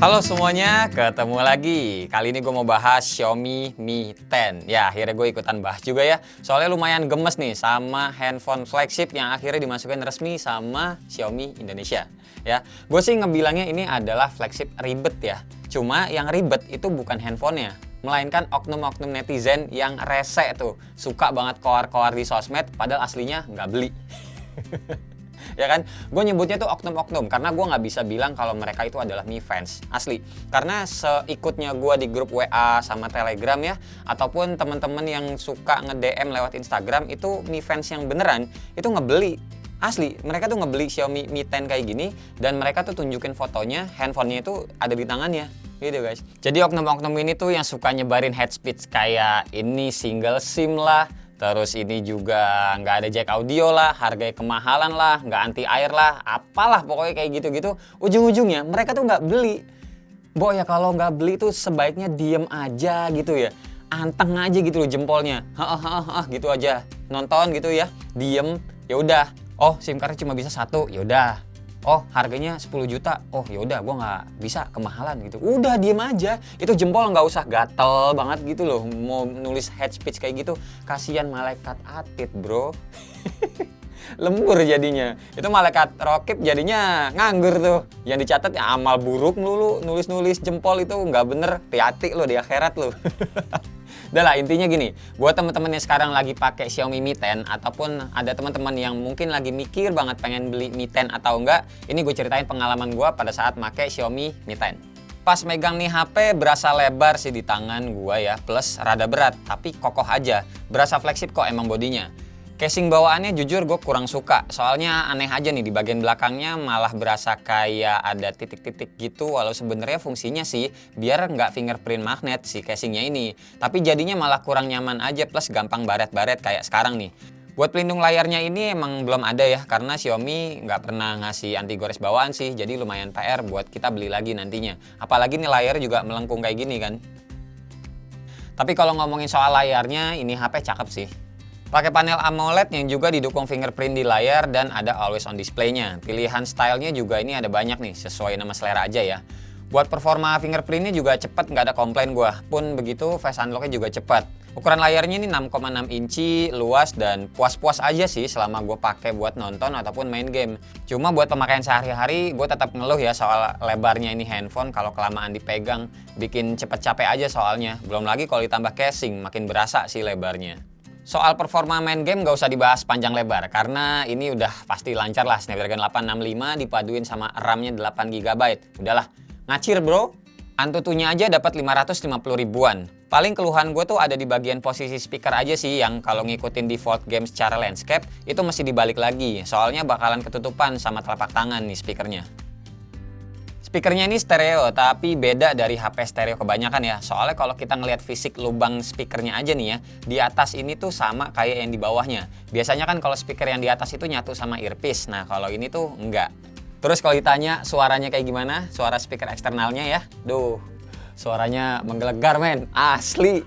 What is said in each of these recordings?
Halo semuanya, ketemu lagi. Kali ini gue mau bahas Xiaomi Mi 10. Ya, akhirnya gue ikutan bahas juga ya. Soalnya lumayan gemes nih sama handphone flagship yang akhirnya dimasukin resmi sama Xiaomi Indonesia. Ya, gue sih ngebilangnya ini adalah flagship ribet ya. Cuma yang ribet itu bukan handphonenya, melainkan oknum-oknum netizen yang rese tuh. Suka banget koar-koar di sosmed, padahal aslinya nggak beli. Ya kan, gue nyebutnya tuh oknum-oknum karena gue nggak bisa bilang kalau mereka itu adalah Mi fans asli, karena seikutnya gue di grup WA sama Telegram ya, ataupun teman-teman yang suka nge-DM lewat Instagram itu Mi fans yang beneran itu ngebeli asli. Mereka tuh ngebeli Xiaomi Mi 10 kayak gini dan mereka tuh tunjukin fotonya, handphonenya itu ada di tangannya gitu guys. Jadi oknum-oknum ini tuh yang suka nyebarin hate speech kayak ini single SIM lah, terus ini juga nggak ada jack audio lah, harganya kemahalan lah, nggak anti air lah, apalah pokoknya kayak gitu-gitu. Ujung-ujungnya mereka tuh nggak beli. Bo ya kalau nggak beli tuh sebaiknya diem aja gitu ya. Anteng aja gitu loh jempolnya. Gitu aja. Nonton gitu ya, diem, ya udah. Oh SIM cardnya cuma bisa satu, ya udah. Oh harganya 10 juta, oh yaudah gue nggak bisa, kemahalan gitu. Udah diem aja, itu jempol nggak usah gatel banget gitu loh. Mau nulis hate speech kayak gitu, kasihan malaikat atit bro. Lembur jadinya, itu malaikat rokib jadinya nganggur tuh. Yang dicatat ya amal buruk melulu, nulis-nulis jempol itu nggak bener, hati-hati lo di akhirat lo. Udah lah, intinya gini, buat teman-teman yang sekarang lagi pakai Xiaomi Mi 10 ataupun ada teman-teman yang mungkin lagi mikir banget pengen beli Mi 10 atau enggak, ini gue ceritain pengalaman gue pada saat pakai Xiaomi Mi 10. Pas megang nih HP berasa lebar sih di tangan gue ya, plus rada berat, tapi kokoh aja. Berasa flagship kok emang bodinya. Casing bawaannya jujur gue kurang suka, soalnya aneh aja nih di bagian belakangnya malah berasa kayak ada titik-titik gitu, walau sebenarnya fungsinya sih biar nggak fingerprint magnet si casingnya ini. Tapi jadinya malah kurang nyaman aja, plus gampang baret-baret kayak sekarang nih. Buat pelindung layarnya ini emang belum ada ya, karena Xiaomi nggak pernah ngasih anti gores bawaan sih, jadi lumayan PR buat kita beli lagi nantinya. Apalagi nih layar juga melengkung kayak gini kan. Tapi kalau ngomongin soal layarnya, ini HP cakep sih. Pakai panel AMOLED yang juga didukung fingerprint di layar dan ada always on display-nya. Pilihan stylenya juga ini ada banyak nih, sesuai nama selera aja ya. Buat performa fingerprintnya juga cepet, nggak ada komplain gua. Pun begitu face unlock-nya juga cepat. Ukuran layarnya ini 6,6 inci, luas dan puas-puas aja sih selama gue pakai buat nonton ataupun main game. Cuma buat pemakaian sehari-hari gue tetap ngeluh ya soal lebarnya ini handphone, kalau kelamaan dipegang bikin cepet capek aja soalnya. Belum lagi kalau ditambah casing makin berasa sih lebarnya. Soal performa main game gak usah dibahas panjang lebar, karena ini udah pasti lancar lah. Snapdragon 865 dipaduin sama RAM-nya 8GB. Udahlah, ngacir bro. Antutunya aja dapat 550 ribuan. Paling keluhan gue tuh ada di bagian posisi speaker aja sih, yang kalau ngikutin default game secara landscape itu mesti dibalik lagi. Soalnya bakalan ketutupan sama telapak tangan nih speakernya. Speakernya ini stereo, tapi beda dari HP stereo kebanyakan ya. Soalnya kalau kita ngelihat fisik lubang speakernya aja nih ya, di atas ini tuh sama kayak yang di bawahnya. Biasanya kan kalau speaker yang di atas itu nyatu sama earpiece, nah kalau ini tuh enggak. Terus kalau ditanya suaranya kayak gimana, suara speaker eksternalnya ya, duh, suaranya menggelegar men, asli.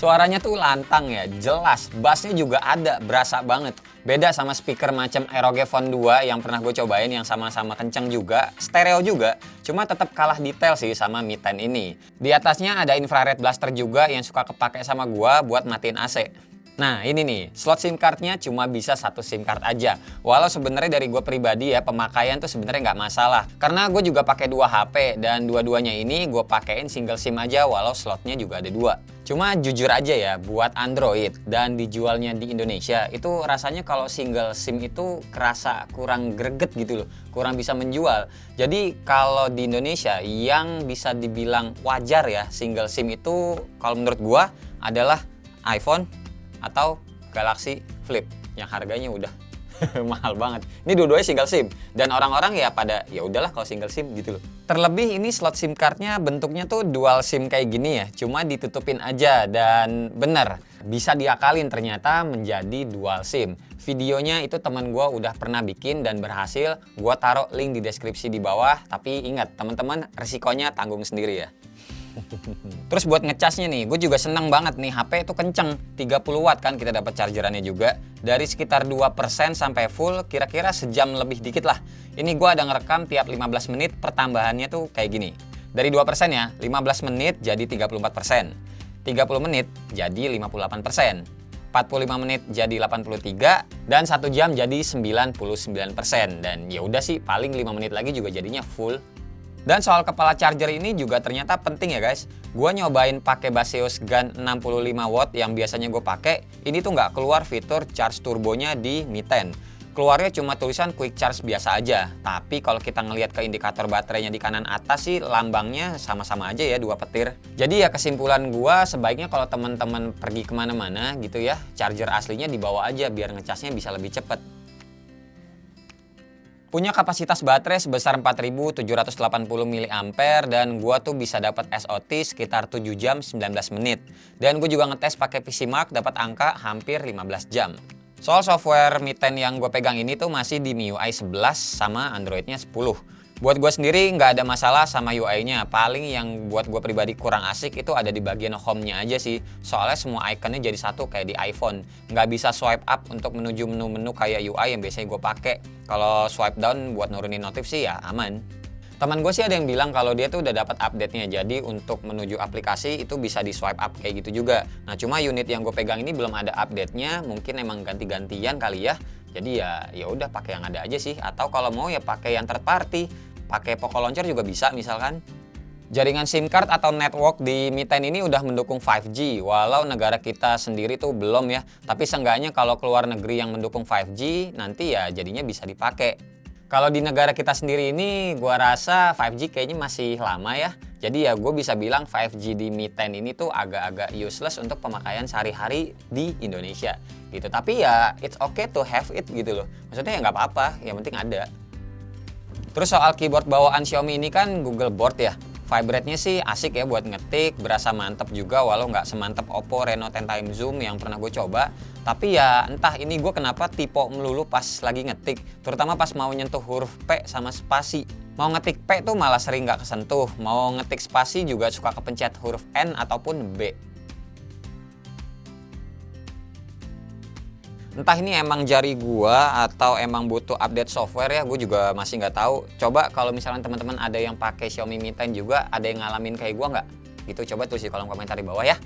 Suaranya tuh lantang ya, jelas, bassnya juga ada, berasa banget. Beda sama speaker macam ROG Phone 2 yang pernah gue cobain yang sama-sama kenceng juga, stereo juga, cuma tetap kalah detail sih sama Mi 10 ini. Di atasnya ada infrared blaster juga yang suka kepake sama gue buat matiin AC. Nah ini nih, slot SIM cardnya cuma bisa satu SIM card aja. Walau sebenarnya dari gue pribadi ya, pemakaian tuh sebenarnya nggak masalah. Karena gue juga pakai dua HP dan dua-duanya ini gue pakein single SIM aja walau slotnya juga ada dua. Cuma jujur aja ya, buat Android dan dijualnya di Indonesia itu rasanya kalau single SIM itu kerasa kurang greget gitu loh, kurang bisa menjual. Jadi kalau di Indonesia yang bisa dibilang wajar ya single SIM itu kalau menurut gue adalah iPhone atau Galaxy Flip yang harganya udah mahal banget. Ini dua-duanya single SIM dan orang-orang ya pada ya udahlah kalau single SIM gitu loh. Terlebih ini slot SIM cardnya bentuknya tuh dual SIM kayak gini ya, cuma ditutupin aja dan bener Bisa diakalin ternyata menjadi dual SIM. Videonya itu teman gue udah pernah bikin dan berhasil. Gue taruh link di deskripsi di bawah. Tapi ingat teman-teman, resikonya tanggung sendiri ya. Terus buat ngecasnya nih, gue juga seneng banget nih. HP itu kenceng, 30 watt kan kita dapat chargerannya juga. Dari sekitar 2% sampai full, kira-kira sejam lebih dikit lah. Ini gue ada ngerekam tiap 15 menit, pertambahannya tuh kayak gini. Dari 2% ya, 15 menit jadi 34%. 30 menit jadi 58%, 45 menit jadi 83, dan 1 jam jadi 99%. Dan ya udah sih, paling 5 menit lagi juga jadinya full. Dan soal kepala charger ini juga ternyata penting ya guys. Gua nyobain pakai Baseus GAN 65 watt yang biasanya gue pakai, ini tuh nggak keluar fitur charge turbonya di Mi 10. Keluarnya cuma tulisan quick charge biasa aja. Tapi kalau kita ngelihat ke indikator baterainya di kanan atas sih lambangnya sama-sama aja ya, 2 petir. Jadi ya kesimpulan gua sebaiknya kalau teman-teman pergi kemana-mana gitu ya, charger aslinya dibawa aja biar ngecasnya bisa lebih cepet. Punya kapasitas baterai sebesar 4780 mAh dan gua tuh bisa dapat SOT sekitar 7 jam 19 menit. Dan gue juga ngetes pakai PCMark dapat angka hampir 15 jam. Soal software Mi 10 yang gue pegang ini tuh masih di MIUI 11 sama Androidnya 10. Buat gue sendiri nggak ada masalah sama UI-nya. Paling yang buat gue pribadi kurang asik itu ada di bagian home-nya aja sih. Soalnya semua ikonnya jadi satu kayak di iPhone. Nggak bisa swipe up untuk menuju menu-menu kayak UI yang biasanya gue pakai. Kalau swipe down buat nurunin notif sih ya aman. Teman gue sih ada yang bilang kalau dia tuh udah dapat update-nya, jadi untuk menuju aplikasi itu bisa di swipe up kayak gitu juga. Nah cuma unit yang gue pegang ini belum ada update-nya, mungkin emang ganti-gantian kali ya. Jadi ya udah pakai yang ada aja sih. Atau kalau mau ya pakai yang third party, pakai Poco Launcher juga bisa misalkan. Jaringan SIM card atau network di Mi 10 ini udah mendukung 5G, walau negara kita sendiri tuh belum ya. Tapi seenggaknya kalau keluar negeri yang mendukung 5G, nanti ya jadinya bisa dipakai. Kalau di negara kita sendiri ini, gua rasa 5G kayaknya masih lama ya. Jadi ya gue bisa bilang 5G di Mi 10 ini tuh agak-agak useless untuk pemakaian sehari-hari di Indonesia gitu. Tapi ya it's okay to have it gitu loh. Maksudnya ya nggak apa-apa, yang penting ada. Terus soal keyboard bawaan Xiaomi ini kan Google Board ya. Vibrate-nya sih asik ya buat ngetik, berasa mantep juga walau nggak semantep Oppo Reno 10 Time Zoom yang pernah gue coba. Tapi ya entah ini gue kenapa tipe melulu pas lagi ngetik, terutama pas mau nyentuh huruf P sama spasi. Mau ngetik P tuh malah sering nggak kesentuh, mau ngetik spasi juga suka kepencet huruf N ataupun B. Entah ini emang jari gua atau emang butuh update software ya, gue juga masih nggak tahu. Coba kalau misalnya teman-teman ada yang pakai Xiaomi Mi 10 juga, ada yang ngalamin kayak gua nggak? Gitu coba tulis di kolom komentar di bawah ya.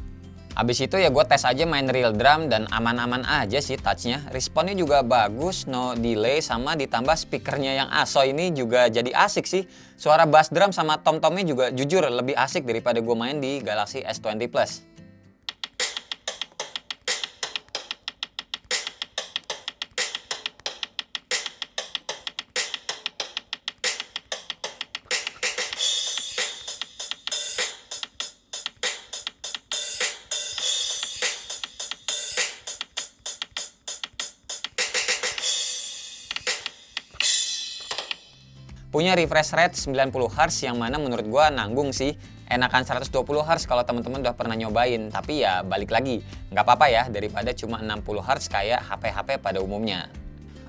Abis itu ya gue tes aja main real drum dan aman-aman aja sih touchnya. Responnya juga bagus, no delay, sama ditambah speakernya yang ASO ini juga jadi asik sih. Suara bass drum sama tom-tomnya juga jujur lebih asik daripada gue main di Galaxy S20 Plus. Punya refresh rate 90Hz yang mana menurut gua nanggung sih. Enakan 120Hz kalau teman-teman udah pernah nyobain. Tapi ya balik lagi, nggak apa-apa ya daripada cuma 60Hz kayak HP-HP pada umumnya.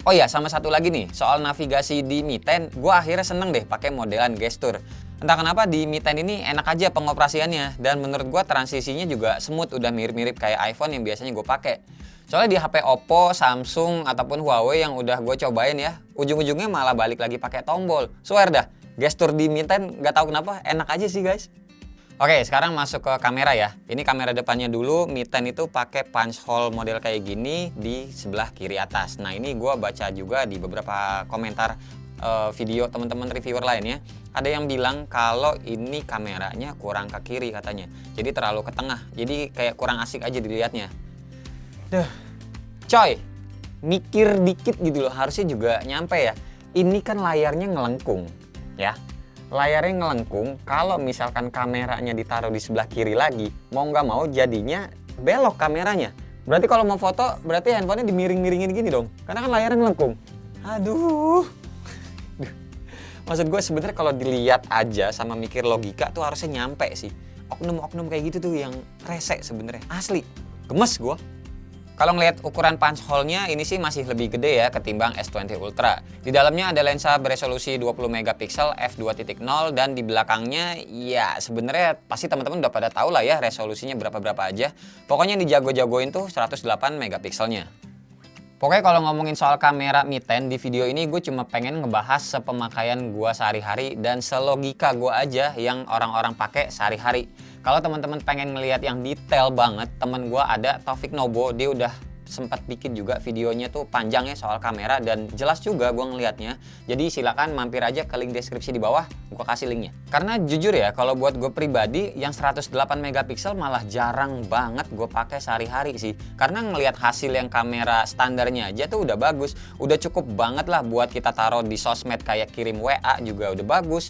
Oh ya, sama satu lagi nih, soal navigasi di Mi 10, gua akhirnya seneng deh pakai modelan gestur. Entah kenapa di Mi 10 ini enak aja pengoperasiannya, dan menurut gua transisinya juga smooth, udah mirip-mirip kayak iPhone yang biasanya gue pakai. Soalnya di HP Oppo, Samsung, ataupun Huawei yang udah gue cobain ya, ujung-ujungnya malah balik lagi pakai tombol. Swear dah, gestur di Mi 10 nggak tahu kenapa enak aja sih guys. Oke, sekarang masuk ke kamera ya. Ini kamera depannya dulu, Mi 10 itu pakai punch hole model kayak gini di sebelah kiri atas. Nah ini gue baca juga di beberapa komentar video teman-teman reviewer lainnya. Ada yang bilang kalau ini kameranya kurang ke kiri katanya. Jadi terlalu ke tengah, jadi kayak kurang asik aja dilihatnya. Duh, coy, mikir dikit gitu loh, harusnya juga nyampe ya. Ini kan layarnya ngelengkung, ya. Layarnya ngelengkung, kalau misalkan kameranya ditaruh di sebelah kiri lagi, mau nggak mau jadinya belok kameranya. Berarti kalau mau foto, berarti handphonenya dimiring-miringin gini dong, karena kan layarnya ngelengkung. Aduh. Maksud gue sebenarnya kalau dilihat aja sama mikir logika tuh harusnya nyampe sih. Oknum-oknum kayak gitu tuh yang rese sebenarnya, asli. gemes gua. Kalau ngelihat ukuran punch hole-nya ini sih masih lebih gede ya ketimbang S20 Ultra. Di dalamnya ada lensa beresolusi 20 megapiksel f2.0 dan di belakangnya ya sebenarnya pasti teman-teman udah pada tahu lah ya resolusinya berapa aja. Pokoknya dijago-jagoin tuh 108 megapikselnya. Pokoknya kalau ngomongin soal kamera Mi 10 di video ini gue cuma pengen ngebahas sepemakaian gue sehari-hari dan selogika gue aja yang orang-orang pakai sehari-hari. Kalau teman-teman pengen ngelihat yang detail banget, temen gue ada Taufik Nobo, dia udah sempat bikin juga videonya tuh panjangnya soal kamera dan jelas juga gue ngelihatnya. Jadi silakan mampir aja ke link deskripsi di bawah, gue kasih linknya. Karena jujur ya, kalau buat gue pribadi yang 108 megapiksel malah jarang banget gue pakai sehari-hari sih. Karena ngelihat hasil yang kamera standarnya aja tuh udah bagus, udah cukup banget lah buat kita taruh di sosmed kayak kirim WA juga udah bagus,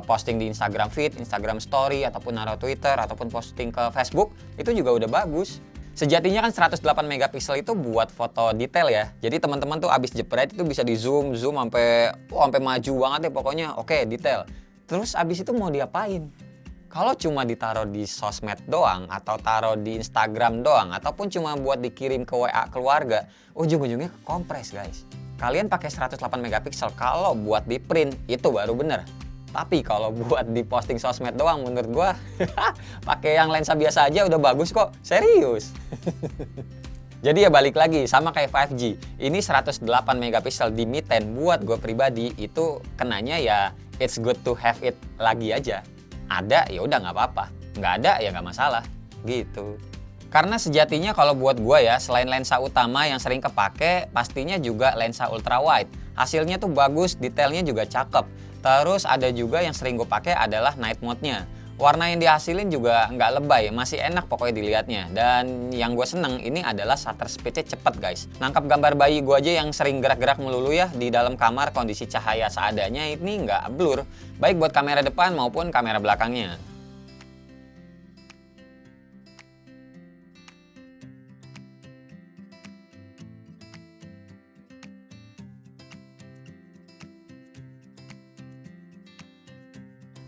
posting di Instagram feed, Instagram story ataupun naruh Twitter ataupun posting ke Facebook itu juga udah bagus. Sejatinya kan 108 megapiksel itu buat foto detail ya. Jadi teman-teman tuh abis jepret itu bisa di zoom sampai maju banget deh pokoknya. Oke, detail. Terus abis itu mau diapain? Kalau cuma ditaruh di sosmed doang atau taruh di Instagram doang ataupun cuma buat dikirim ke WA keluarga, ujung-ujungnya kompres guys. Kalian pakai 108 megapiksel kalau buat di print itu baru bener. Tapi kalau buat di posting sosmed doang menurut gua pakai yang lensa biasa aja udah bagus kok. Serius. Jadi ya balik lagi sama kayak 5G. Ini 108 megapiksel di Mi 10 buat gue pribadi itu kenanya ya it's good to have it lagi aja. Ada ya udah nggak apa-apa. Nggak ada ya nggak masalah. Gitu. Karena sejatinya kalau buat gue ya selain lensa utama yang sering kepake pastinya juga lensa ultra wide. Hasilnya tuh bagus, detailnya juga cakep. Terus ada juga yang sering gue pakai adalah night mode-nya. Warna yang dihasilin juga nggak lebay, masih enak pokoknya dilihatnya. Dan yang gue seneng ini adalah shutter speed-nya cepet guys. Nangkap gambar bayi gue aja yang sering gerak-gerak melulu ya di dalam kamar kondisi cahaya seadanya ini nggak blur. Baik buat kamera depan maupun kamera belakangnya.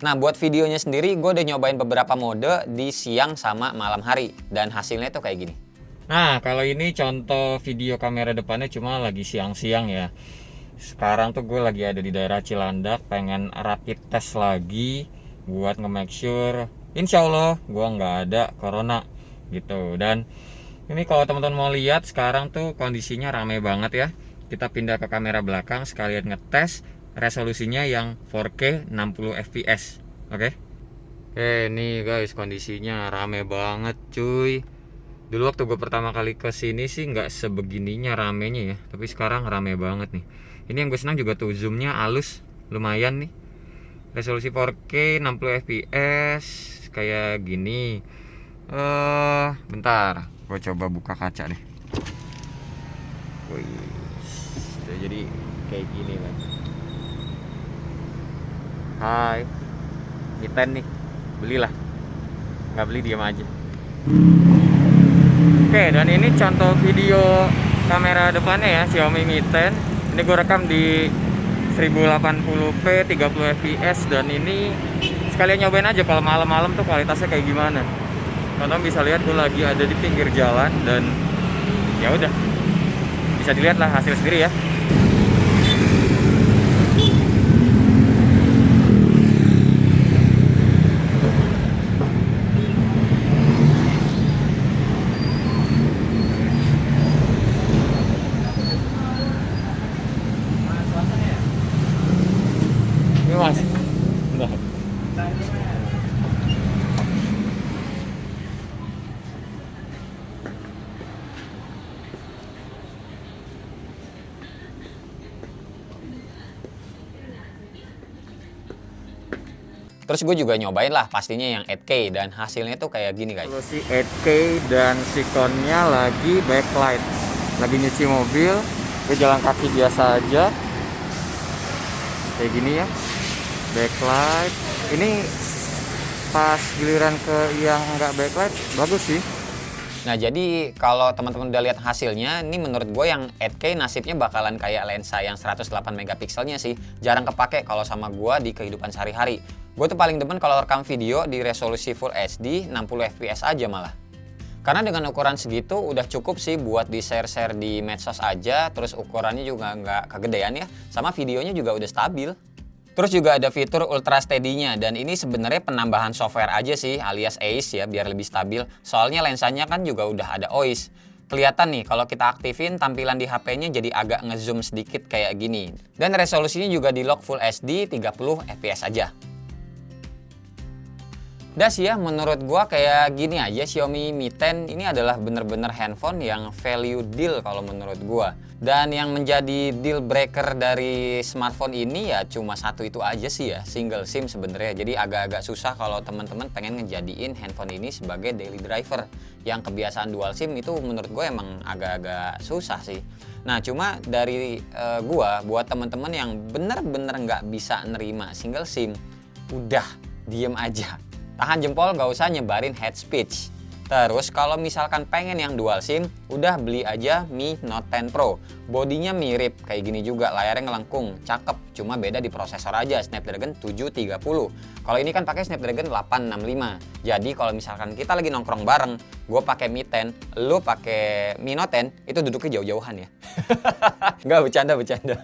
Nah buat videonya sendiri gue udah nyobain beberapa mode di siang sama malam hari dan hasilnya tuh kayak gini. Nah kalau ini contoh video kamera depannya cuma lagi siang-siang ya. Sekarang tuh gue lagi ada di daerah Cilandak, pengen rapid test lagi buat nge-make sure insya Allah gue nggak ada corona gitu. Dan ini kalau teman-teman mau lihat sekarang tuh kondisinya rame banget ya. Kita pindah ke kamera belakang sekalian ngetes resolusinya yang 4K 60 fps. Oke. Nih guys kondisinya rame banget cuy. Dulu waktu gue pertama kali ke sini sih nggak sebegininya ramenya ya, tapi sekarang rame banget nih. Ini yang gue senang juga tuh zoomnya halus, lumayan nih. Resolusi 4K 60 fps kayak gini. Bentar, gue coba buka kaca deh. Wih, jadi kayak gini kan. Hai, Mi 10 nih, belilah. Nggak beli diam aja. Oke, dan ini contoh video kamera depannya ya, Xiaomi Mi 10. Ini gue rekam di 1080p 30 fps dan ini sekalian nyobain aja kalau malam-malam tuh kualitasnya kayak gimana. Teman-teman bisa lihat gue lagi ada di pinggir jalan dan ya udah bisa dilihat lah hasil sendiri ya. Mas, bentar. Terus gue juga nyobain lah pastinya yang 8K dan hasilnya tuh kayak gini guys. Resolusi 8K dan sikonnya lagi backlight. Lagi nyuci mobil, gue jalan kaki biasa aja. Kayak gini ya. Backlight. Ini pas giliran ke yang enggak backlight bagus sih. Nah jadi kalau teman-teman udah lihat hasilnya, ini menurut gue yang 8K nasibnya bakalan kayak lensa yang 108 megapikselnya sih. Jarang kepake kalau sama gue di kehidupan sehari-hari. Gue tuh paling demen kalau rekam video di resolusi Full HD 60 fps aja malah. Karena dengan ukuran segitu udah cukup sih buat di share-share di medsos aja, terus ukurannya juga nggak kegedean ya, sama videonya juga udah stabil. Terus juga ada fitur Ultra Steady-nya, dan ini sebenarnya penambahan software aja sih alias ACE ya biar lebih stabil. Soalnya lensanya kan juga udah ada OIS. Kelihatan nih kalau kita aktifin tampilan di HP-nya jadi agak ngezoom sedikit kayak gini. Dan resolusinya juga di lock Full HD 30 fps aja. Udah sih ya, menurut gua kayak gini aja, Xiaomi Mi 10 ini adalah bener-bener handphone yang value deal kalau menurut gua. Dan yang menjadi deal breaker dari smartphone ini ya cuma satu itu aja sih ya, single SIM sebenarnya. Jadi agak-agak susah kalau teman-teman pengen ngejadiin handphone ini sebagai daily driver. Yang kebiasaan dual SIM itu menurut gua emang agak-agak susah sih. Nah, cuma dari gua buat teman-teman yang bener-bener nggak bisa nerima single SIM, udah diem aja. Tahan jempol, gak usah nyebarin hate speech. Terus kalau misalkan pengen yang dual SIM, udah beli aja Mi Note 10 Pro. Bodinya mirip kayak gini juga, layarnya ngelengkung, cakep. Cuma beda di prosesor aja, Snapdragon 730. Kalau ini kan pakai Snapdragon 865. Jadi kalau misalkan kita lagi nongkrong bareng, gue pakai Mi 10, lu pakai Mi Note 10, itu duduknya jauh-jauhan ya. Nggak, bercanda.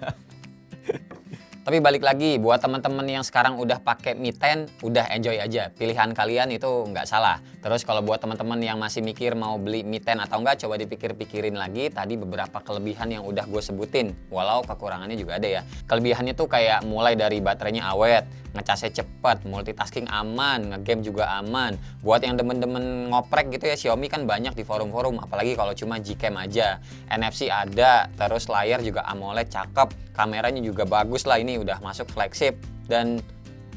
Tapi balik lagi, buat teman-teman yang sekarang udah pakai Mi 10, udah enjoy aja. Pilihan kalian itu nggak salah. Terus kalau buat teman-teman yang masih mikir mau beli Mi 10 atau enggak, coba dipikir-pikirin lagi tadi beberapa kelebihan yang udah gue sebutin. Walau kekurangannya juga ada ya. Kelebihannya tuh kayak mulai dari baterainya awet, ngecasnya cepet, multitasking aman, ngegame juga aman. Buat yang demen-demen ngoprek gitu ya, Xiaomi kan banyak di forum-forum, apalagi kalau cuma Gcam aja. NFC ada, terus layar juga AMOLED cakep, kameranya juga bagus lah, ini udah masuk flagship. Dan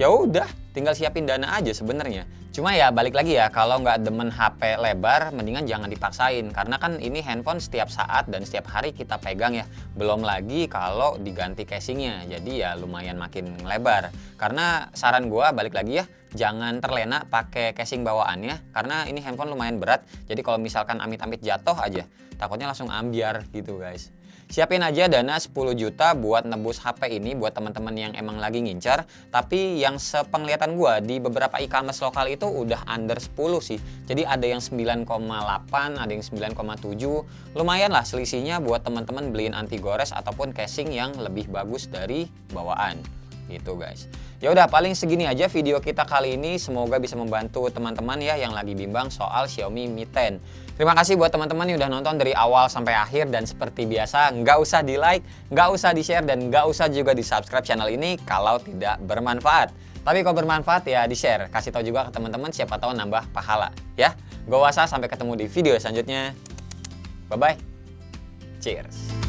ya udah, tinggal siapin dana aja sebenarnya. Cuma ya balik lagi ya, kalau nggak demen HP lebar, mendingan jangan dipaksain. Karena kan ini handphone setiap saat dan setiap hari kita pegang ya. Belum lagi kalau diganti casingnya, jadi ya lumayan makin lebar. Karena saran gua balik lagi ya, jangan terlena pakai casing bawaannya. Karena ini handphone lumayan berat, jadi kalau misalkan amit-amit jatuh aja, takutnya langsung ambyar gitu guys. Siapin aja dana 10 juta buat nebus HP ini buat teman-teman yang emang lagi ngincar. Tapi yang sepenglihatan gua di beberapa e-commerce lokal itu udah under 10 sih. Jadi ada yang 9,8, ada yang 9,7. Lumayan lah selisihnya buat teman-teman beliin anti gores ataupun casing yang lebih bagus dari bawaan. Gitu guys. Ya udah, paling segini aja video kita kali ini. Semoga bisa membantu teman-teman ya yang lagi bimbang soal Xiaomi Mi 10. Terima kasih buat teman-teman yang udah nonton dari awal sampai akhir. Dan seperti biasa, nggak usah di like, nggak usah di share, dan nggak usah juga di subscribe channel ini kalau tidak bermanfaat. Tapi kalau bermanfaat ya di share, kasih tahu juga ke teman-teman, siapa tahu nambah pahala ya. Gue Wasa, sampai ketemu di video selanjutnya. Bye bye. Cheers.